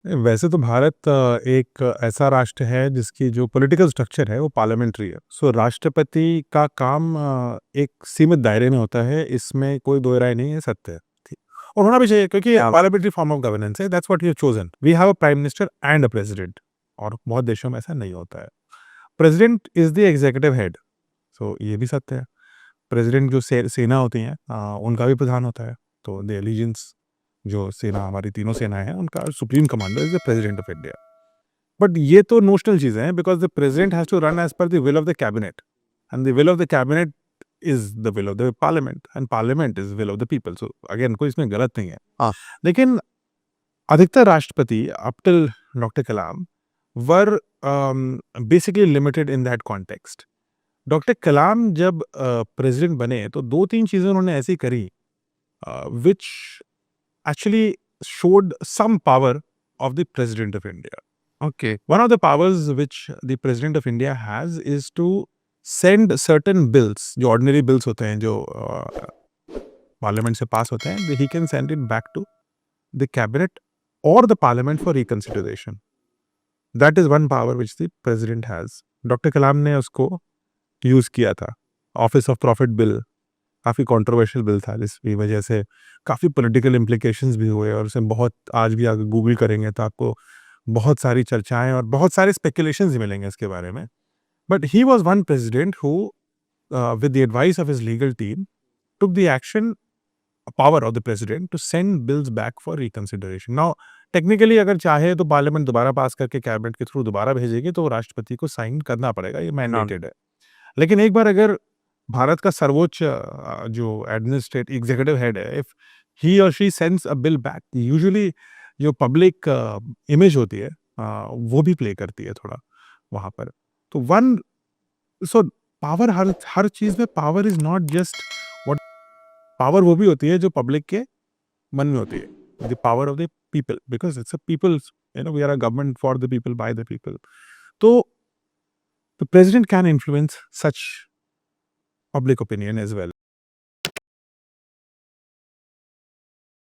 वैसे तो भारत एक ऐसा राष्ट्र है जिसकी जो पॉलिटिकल स्ट्रक्चर है वो पार्लियामेंट्री है। सो राष्ट्रपति का काम एक सीमित दायरे में होता है, इसमें कोई दो राय नहीं है, सत्य है। ठीक। और होना भी चाहिए क्योंकि पार्लियामेंट्री फॉर्म ऑफ गवर्नेंस है, that's what you have chosen. We have a prime minister and a president, और बहुत देशों में ऐसा नहीं होता है। President is the executive head, so ये भी सत्य है। प्रेसिडेंट जो सेना होती हैं उनका भी प्रधान होता है, तो द एलिजेंस जो सेना, हमारी तीनों सेनाएं हैं, उनका supreme commander is the president of India. But ये तो नोशनल चीजें हैं, because the president has to run as per the will of the cabinet, and the will of the cabinet is the will of the parliament, and parliament is will of the people. So again कोई इसमें गलत नहीं है। हाँ। लेकिन अधिकतर राष्ट्रपति up till doctor Kalam were basically limited in that context. Doctor कलाम जब प्रेसिडेंट बने तो दो तीन चीजें उन्होंने ऐसी करी which actually showed some power of the President of India. Okay. One of the powers which the President of India has is to send certain bills, जो ordinary bills होते हैं, जो पार्लियामेंट से पास होते हैं, he can send it back to the cabinet or the parliament for reconsideration. That is one power which the president has. Doctor Kalam ने उसको use किया था। ऑफिस ऑफ प्रॉफिट बिल काफ़ी कंट्रोवर्शियल बिल था, जिसकी वजह से काफ़ी पॉलिटिकल इम्प्लीकेशंस भी हुए, और उसमें बहुत, आज भी अगर गूगल करेंगे तो आपको बहुत सारी चर्चाएं और बहुत सारे स्पेकुलेशंस मिलेंगे इसके बारे में। But he was one president who with the advice of his legal team took the action, power of the president to send bills back for reconsideration. Now technically अगर चाहे तो पार्लियामेंट दोबारा पास करके कैबिनेट के थ्रू दोबारा भेजेगी, तो राष्ट्रपति को साइन करना पड़ेगा, ये मैंडेटेड है। लेकिन एक बार अगर भारत का सर्वोच्च जो एडमिनिस्ट्रेटिव एग्जीक्यूटिव हेड है, इफ ही और she sends a bill back, usually जो पब्लिक इमेज होती है वो भी प्ले करती है थोड़ा वहां पर। तो वन, सो पावर, हर हर चीज में power is not just what, power वो भी होती है जो पब्लिक के मन में होती है, the power of the people, because it's a people's, we are a government for the people, by the people. तो the president can influence such public opinion as well.